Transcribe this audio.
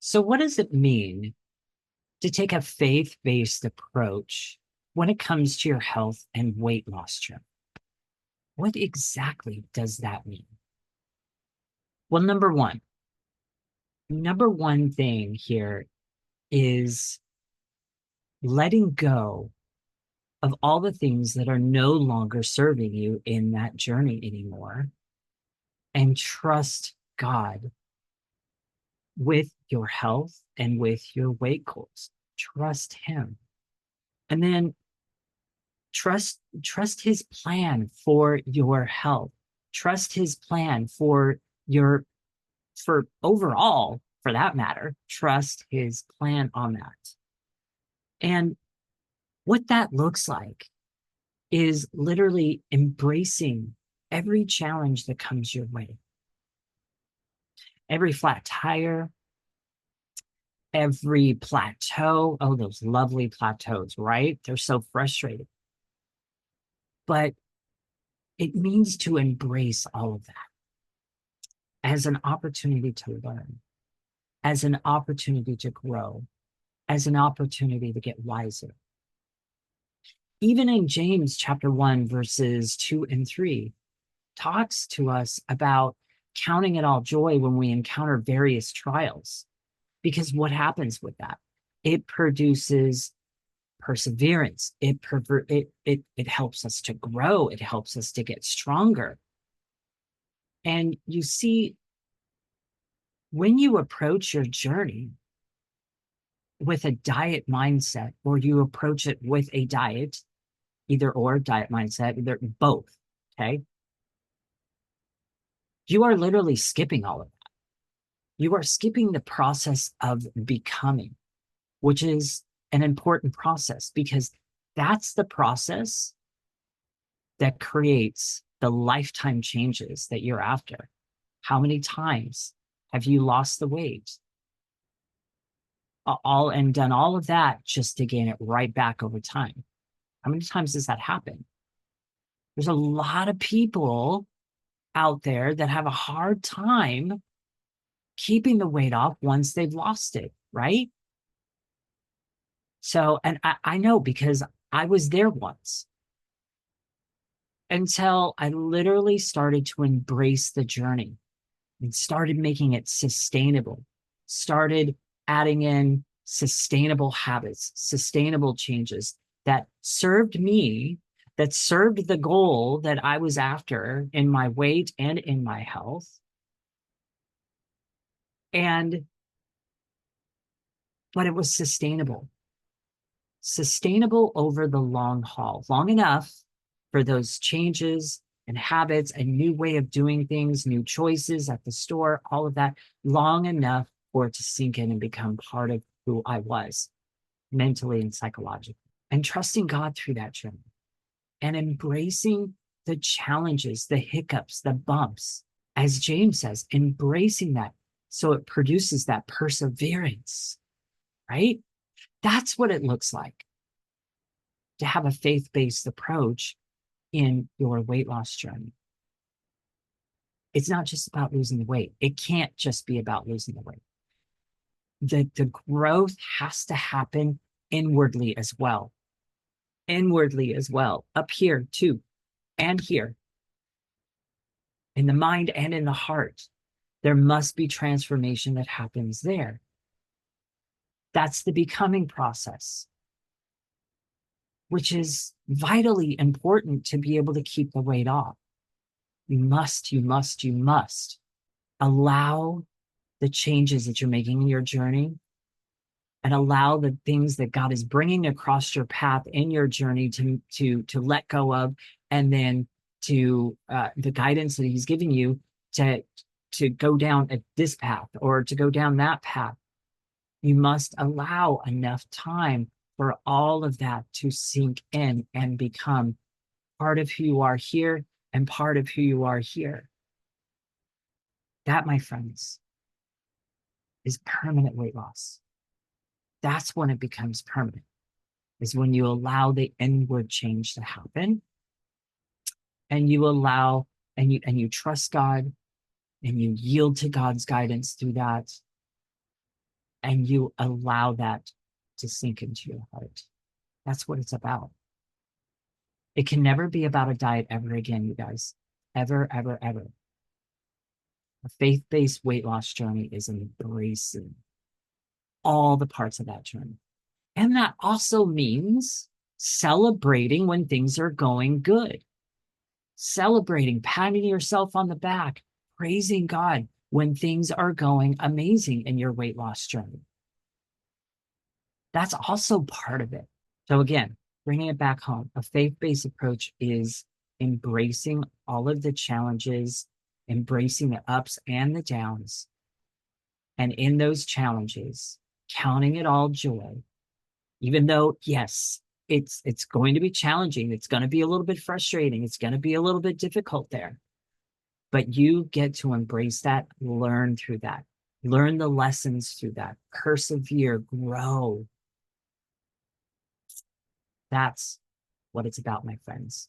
So, what does it mean to take a faith based approach when it comes to your health and weight loss journey? What exactly does that mean? Well, number one thing here is letting go of all the things that are no longer serving you in that journey anymore and trust God with your health and with your weight goals. Trust Him. And then trust his plan for your health. Trust his plan for your for overall, for that matter. Trust his plan on that. And what that looks like is literally embracing every challenge that comes your way. Every flat tire, every plateau. Oh, those lovely plateaus, right? They're so frustrating. But it means to embrace all of that as an opportunity to learn, as an opportunity to grow, as an opportunity to get wiser. Even in James chapter 1, verses 2 and 3, talks to us about counting it all joy when we encounter various trials. Because what happens with that? It produces perseverance. It helps us to grow. It helps us to get stronger. And you see, when you approach your journey with a diet mindset, or you approach it with a diet, either or diet mindset, either both, okay? You are literally skipping all of that. You are skipping the process of becoming, which is an important process because that's the process that creates the lifetime changes that you're after. How many times have you lost the weight? All and done all of that just to gain it right back over time. How many times does that happen? There's a lot of people out there that have a hard time keeping the weight off once they've lost it, right? So, and I know because I was there once until I literally started to embrace the journey and started making it sustainable, started adding in sustainable habits, sustainable changes that served me, that served the goal that I was after in my weight and in my health. But it was sustainable over the long haul, long enough for those changes and habits, a new way of doing things, new choices at the store, all of that, long enough for it to sink in and become part of who I was mentally and psychologically. And trusting God through that journey and embracing the challenges, the hiccups, the bumps, as James says, embracing that so it produces that perseverance, right? That's what it looks like to have a faith-based approach in your weight loss journey. It's not just about losing the weight. It can't just be about losing the weight. The growth has to happen inwardly as well. Inwardly as well. Up here too. And here. In the mind and in the heart. There must be transformation that happens there. That's the becoming process, which is vitally important to be able to keep the weight off. You must allow the changes that you're making in your journey and allow the things that God is bringing across your path in your journey to let go of, and then to the guidance that He's giving you to go down this path or to go down that path. You must allow enough time for all of that to sink in and become part of who you are here and part of who you are here. That, my friends, is permanent weight loss. That's when it becomes permanent, is when you allow the inward change to happen and you allow and you trust God and you yield to God's guidance through that. and you allow that to sink into your heart. That's what it's about. It can never be about a diet ever again, you guys. Ever, ever, ever. A faith-based weight loss journey is embracing all the parts of that journey. And that also means celebrating when things are going good, celebrating, patting yourself on the back, praising God when things are going amazing in your weight loss journey. That's also part of it. So again, bringing it back home, a faith-based approach is embracing all of the challenges, embracing the ups and the downs. And in those challenges, counting it all joy, even though, yes, it's going to be challenging. It's going to be a little bit frustrating. It's going to be a little bit difficult there. But you get to embrace that, learn through that, learn the lessons through that, persevere, grow. That's what it's about, my friends.